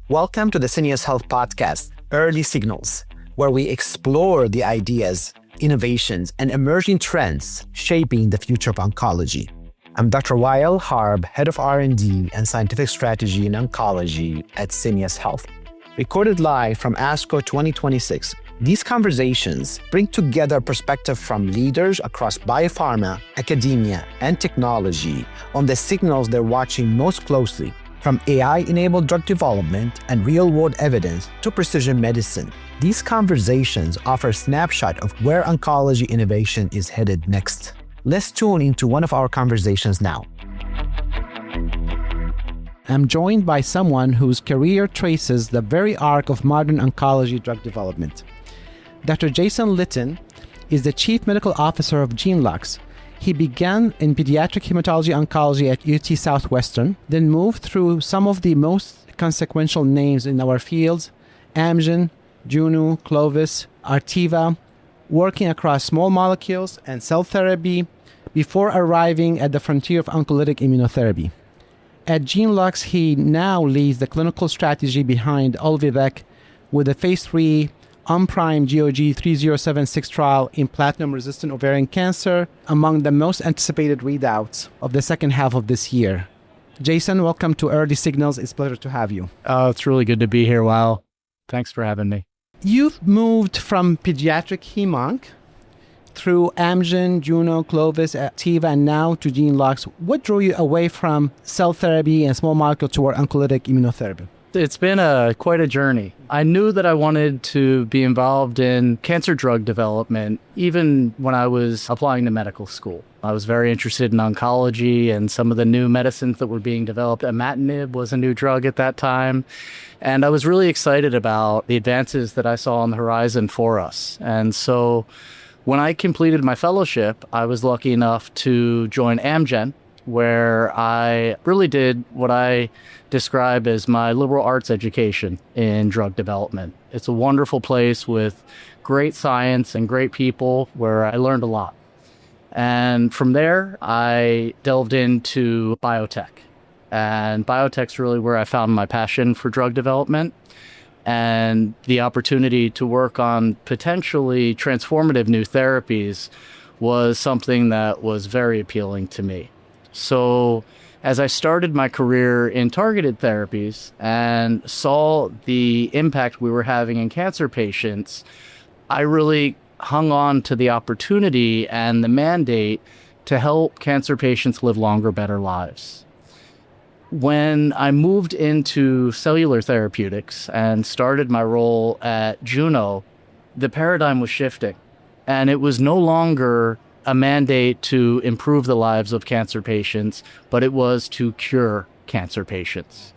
Welcome to the Syneos Health Podcast, Early Signals, where we explore the ideas, innovations, and emerging trends shaping the future of oncology. I'm Dr. Wael Harb, Head of R&D and Scientific Strategy in Oncology at Syneos Health. Recorded live from ASCO 2026, these conversations bring together perspective from leaders across biopharma, academia, and technology on the signals they're watching most closely, from AI-enabled drug development and real-world evidence to precision medicine. These conversations offer a snapshot of where oncology innovation is headed next. Let's tune into one of our conversations now. I'm joined by someone whose career traces the very arc of modern oncology drug development. Dr. Jason Litton is the Chief Medical Officer of Genelux. He began in pediatric hematology oncology at UT Southwestern, then moved through some of the most consequential names in our fields, Amgen, Juno, Clovis, Artiva, working across small molecules and cell therapy before arriving at the frontier of oncolytic immunotherapy. At Genelux, he now leads the clinical strategy behind Olvi-Vec with a phase 3 UnPrime GOG 3076 trial in platinum-resistant ovarian cancer, among the most anticipated readouts of the second half of this year. Jason, welcome to Early Signals. It's a pleasure to have you. Oh, it's really good to be here, Wael. Thanks for having me. You've moved from pediatric hemonc through Amgen, Juno, Clovis, Artiva, and now to Genelux. What drew you away from cell therapy and small molecule toward oncolytic immunotherapy? It's been quite a journey. I knew that I wanted to be involved in cancer drug development even when I was applying to medical school. I was very interested in oncology and some of the new medicines that were being developed. Imatinib was a new drug at that time. And I was really excited about the advances that I saw on the horizon for us. And so when I completed my fellowship, I was lucky enough to join Amgen, where I really did what I describe as my liberal arts education in drug development. It's a wonderful place with great science and great people where I learned a lot. And from there, I delved into biotech. And biotech's really where I found my passion for drug development and the opportunity to work on potentially transformative new therapies was something that was very appealing to me. So as I started my career in targeted therapies and saw the impact we were having in cancer patients, I really hung on to the opportunity and the mandate to help cancer patients live longer, better lives. When I moved into cellular therapeutics and started my role at Juno, the paradigm was shifting, and it was no longer a mandate to improve the lives of cancer patients, but it was to cure cancer patients.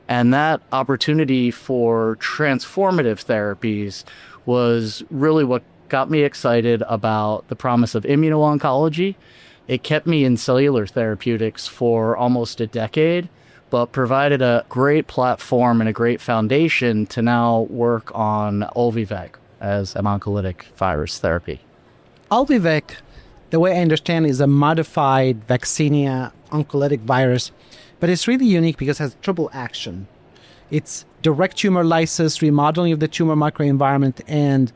And that opportunity for transformative therapies was really what got me excited about the promise of immuno-oncology. It kept me in cellular therapeutics for almost a decade, but provided a great platform and a great foundation to now work on Olvi-Vec as an oncolytic virus therapy. Olvi-Vec, the way I understand, is a modified vaccinia oncolytic virus, but it's really unique because it has triple action. It's direct tumor lysis, remodeling of the tumor microenvironment, and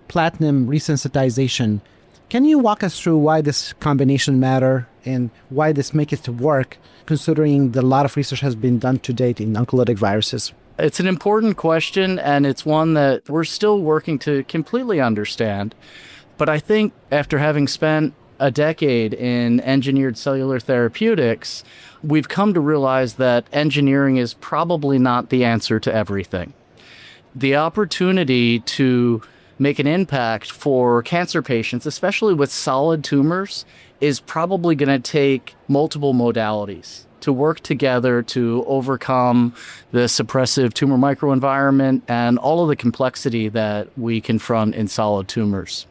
platinum resensitization. Can you walk us through why this combination matter and why this makes it work, considering that a lot of research has been done to date in oncolytic viruses? It's an important question, and it's one that we're still working to completely understand. But I think after having spent a decade in engineered cellular therapeutics, we've come to realize that engineering is probably not the answer to everything. The opportunity to make an impact for cancer patients, especially with solid tumors, is probably going to take multiple modalities to work together to overcome the suppressive tumor microenvironment and all of the complexity that we confront in solid tumors.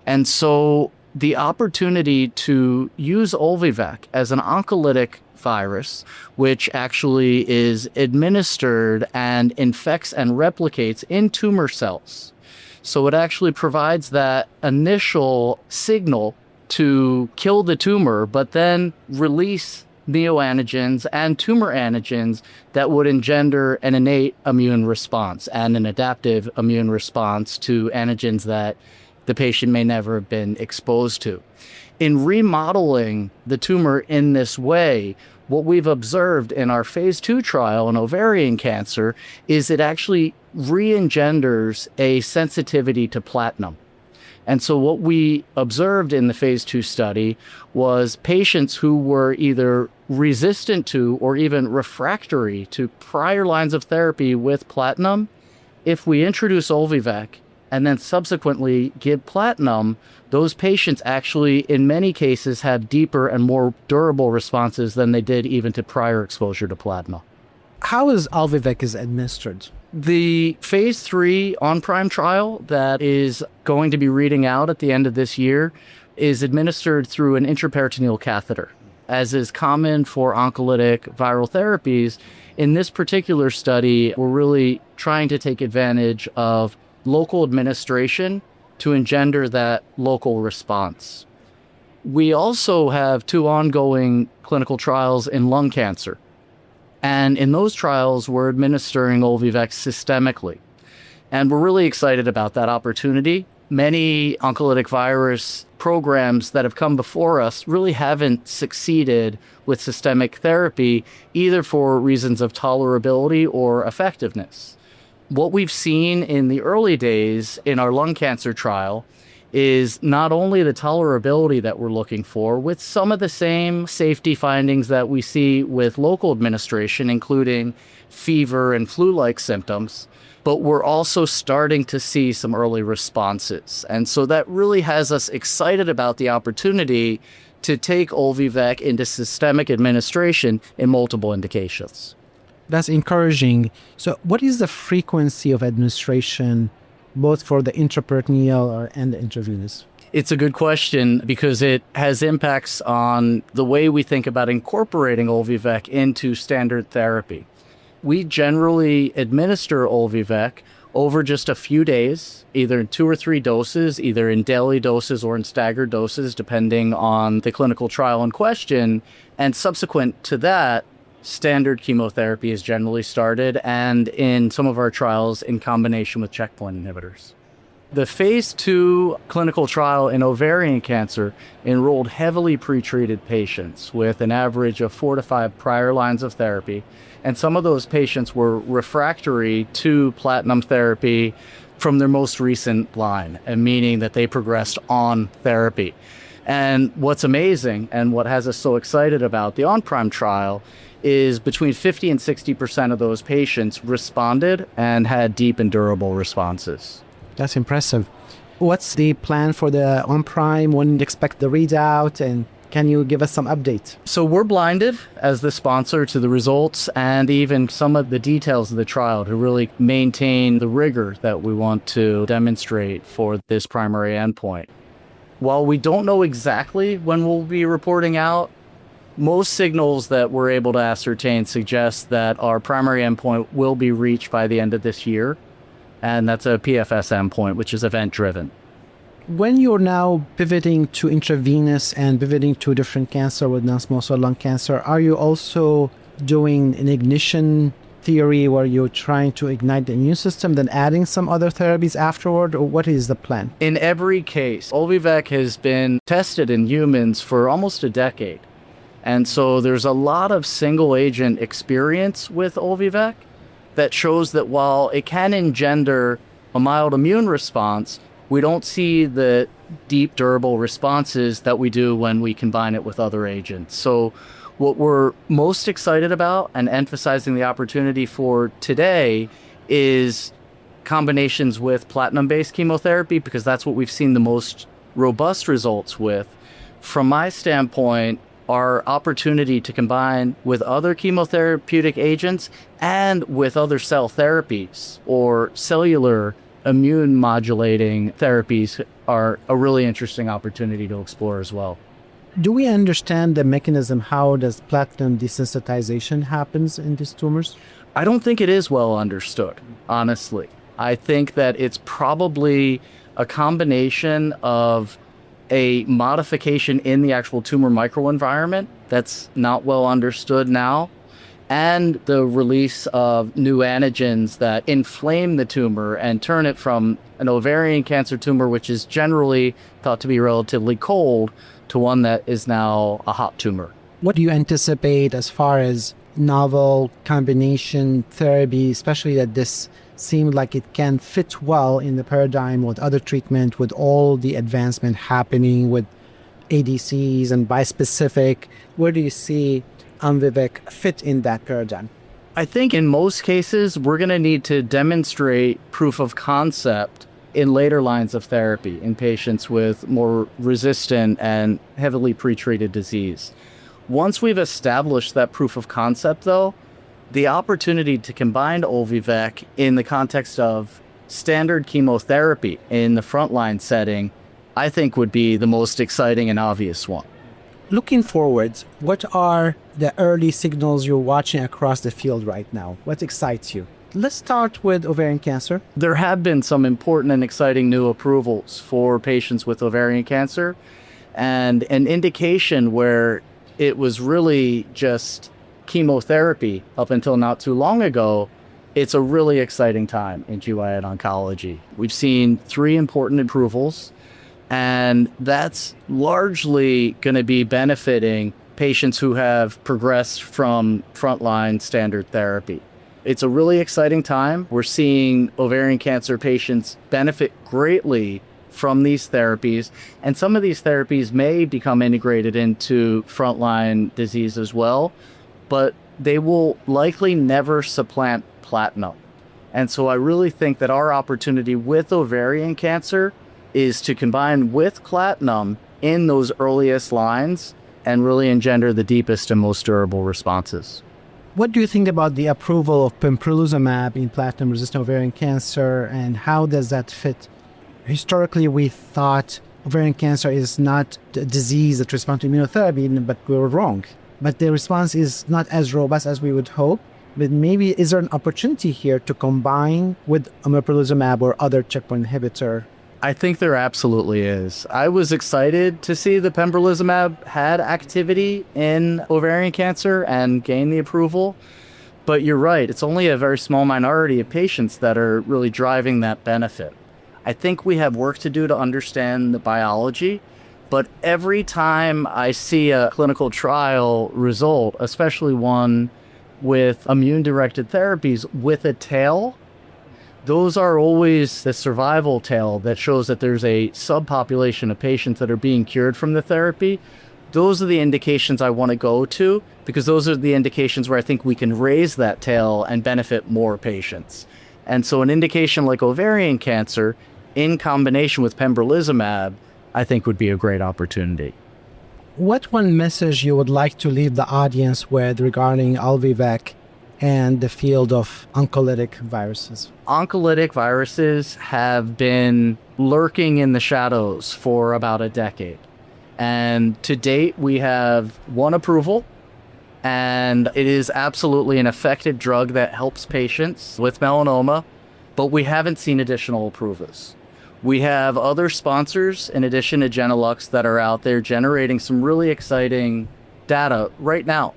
And so the opportunity to use Olvi-Vec as an oncolytic virus, which actually is administered and infects and replicates in tumor cells. So it actually provides that initial signal to kill the tumor, but then release neoantigens and tumor antigens that would engender an innate immune response and an adaptive immune response to antigens that the patient may never have been exposed to. In remodeling the tumor in this way, what we've observed in our phase 2 trial in ovarian cancer is it actually re-engenders a sensitivity to platinum. And so what we observed in the phase 2 study was patients who were either resistant to or even refractory to prior lines of therapy with platinum. If we introduce Olvi-Vec and then subsequently give platinum, those patients actually, in many cases, have deeper and more durable responses than they did even to prior exposure to platinum. How is Olvi-Vec is administered? The phase 3 on-prime trial that is going to be reading out at the end of this year is administered through an intraperitoneal catheter. As is common for oncolytic viral therapies, in this particular study, we're really trying to take advantage of local administration to engender that local response. We also have 2 ongoing clinical trials in lung cancer. And in those trials, we're administering Olvi-Vec systemically. And we're really excited about that opportunity. Many oncolytic virus programs that have come before us really haven't succeeded with systemic therapy, either for reasons of tolerability or effectiveness. What we've seen in the early days in our lung cancer trial is not only the tolerability that we're looking for, with some of the same safety findings that we see with local administration, including fever and flu-like symptoms, but we're also starting to see some early responses. And so that really has us excited about the opportunity to take Olvi-Vec into systemic administration in multiple indications. That's encouraging. So what is the frequency of administration, both for the intraperitoneal and the intravenous? It's a good question because it has impacts on the way we think about incorporating Olvi-Vec into standard therapy. We generally administer Olvi-Vec over just a few days, either in 2 or 3 doses, either in daily doses or in staggered doses, depending on the clinical trial in question. And subsequent to that, standard chemotherapy is generally started, and in some of our trials in combination with checkpoint inhibitors. The phase 2 clinical trial in ovarian cancer enrolled heavily pretreated patients with an average of 4 to 5 prior lines of therapy, and some of those patients were refractory to platinum therapy from their most recent line, and meaning that they progressed on therapy. And what's amazing, and what has us so excited about the on-prime trial, is between 50 and 60% of those patients responded and had deep and durable responses. That's impressive. What's the plan for the on-prime? When do you expect the readout? And can you give us some updates? So we're blinded as the sponsor to the results and even some of the details of the trial to really maintain the rigor that we want to demonstrate for this primary endpoint. While we don't know exactly when we'll be reporting out, most signals that we're able to ascertain suggest that our primary endpoint will be reached by the end of this year, and that's a PFS endpoint, which is event-driven. When you're now pivoting to intravenous and pivoting to different cancer with non-small cell lung cancer, are you also doing an ignition theory where you're trying to ignite the immune system, then adding some other therapies afterward, or what is the plan? In every case, Olvi-Vec has been tested in humans for almost a decade. And so there's a lot of single agent experience with Olvi-Vec that shows that while it can engender a mild immune response, we don't see the deep, durable responses that we do when we combine it with other agents. So what we're most excited about and emphasizing the opportunity for today is combinations with platinum-based chemotherapy, because that's what we've seen the most robust results with. From my standpoint, our opportunity to combine with other chemotherapeutic agents and with other cell therapies or cellular immune modulating therapies are a really interesting opportunity to explore as well. Do we understand the mechanism? How does platinum desensitization happens in these tumors? I don't think it is well understood, honestly. I think that it's probably a combination of a modification in the actual tumor microenvironment that's not well understood now, and the release of new antigens that inflame the tumor and turn it from an ovarian cancer tumor, which is generally thought to be relatively cold, to one that is now a hot tumor. What do you anticipate as far as novel combination therapy, especially that this seemed like it can fit well in the paradigm with other treatment, with all the advancement happening with ADCs and bispecific? Where do you see Olvi-Vec fit in that paradigm? I think in most cases, we're going to need to demonstrate proof of concept in later lines of therapy in patients with more resistant and heavily pretreated disease. Once we've established that proof of concept, though, the opportunity to combine Olvi-Vec in the context of standard chemotherapy in the frontline setting, I think would be the most exciting and obvious one. Looking forwards, what are the early signals you're watching across the field right now? What excites you? Let's start with ovarian cancer. There have been some important and exciting new approvals for patients with ovarian cancer, and an indication where it was really just chemotherapy up until not too long ago. It's a really exciting time in GYN oncology. We've seen 3 important approvals, and that's largely going to be benefiting patients who have progressed from frontline standard therapy. It's a really exciting time. We're seeing ovarian cancer patients benefit greatly from these therapies, and some of these therapies may become integrated into frontline disease as well, but they will likely never supplant platinum. And so I really think that our opportunity with ovarian cancer is to combine with platinum in those earliest lines and really engender the deepest and most durable responses. What do you think about the approval of pembrolizumab in platinum-resistant ovarian cancer, and how does that fit? Historically, we thought ovarian cancer is not a disease that responds to immunotherapy, but we were wrong. But the response is not as robust as we would hope. But maybe is there an opportunity here to combine with pembrolizumab or other checkpoint inhibitor? I think there absolutely is. I was excited to see the pembrolizumab had activity in ovarian cancer and gained the approval. But you're right, it's only a very small minority of patients that are really driving that benefit. I think we have work to do to understand the biology, but every time I see a clinical trial result, especially one with immune-directed therapies with a tail, those are always the survival tail that shows that there's a subpopulation of patients that are being cured from the therapy. Those are the indications I want to go to, because those are the indications where I think we can raise that tail and benefit more patients. And so an indication like ovarian cancer in combination with pembrolizumab, I think would be a great opportunity. What one message you would like to leave the audience with regarding Olvi-Vec and the field of oncolytic viruses? Oncolytic viruses have been lurking in the shadows for about a decade. And to date, we have 1 approval, and it is absolutely an effective drug that helps patients with melanoma, but we haven't seen additional approvals. We have other sponsors, in addition to Genelux, that are out there generating some really exciting data right now.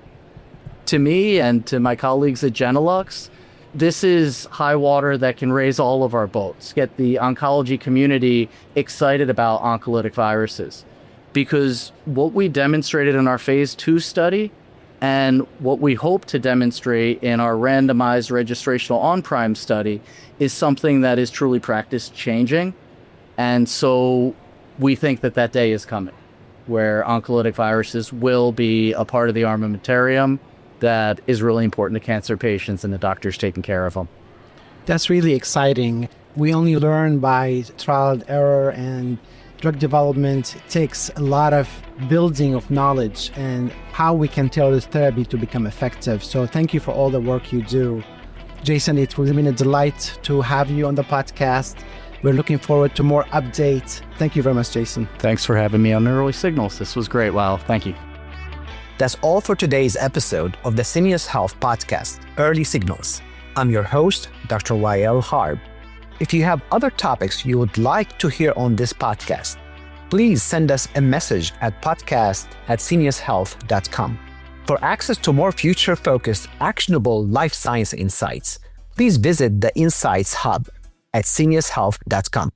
To me and to my colleagues at Genelux, this is high water that can raise all of our boats, get the oncology community excited about oncolytic viruses. Because what we demonstrated in our phase 2 study and what we hope to demonstrate in our randomized registrational on-prime study is something that is truly practice-changing. And so we think that that day is coming, where oncolytic viruses will be a part of the armamentarium that is really important to cancer patients and the doctors taking care of them. That's really exciting. We only learn by trial and error, and drug development takes a lot of building of knowledge and how we can tailor this therapy to become effective. So thank you for all the work you do. Jason, it will been a delight to have you on the podcast. We're looking forward to more updates. Thank you very much, Jason. Thanks for having me on Early Signals. This was great. Wow. Thank you. That's all for today's episode of the Syneos Health podcast, Early Signals. I'm your host, Dr. Wael Harb. If you have other topics you would like to hear on this podcast, please send us a message at podcast@seniushealth.com. For access to more future-focused, actionable life science insights, please visit the Insights Hub at seniushealth.com.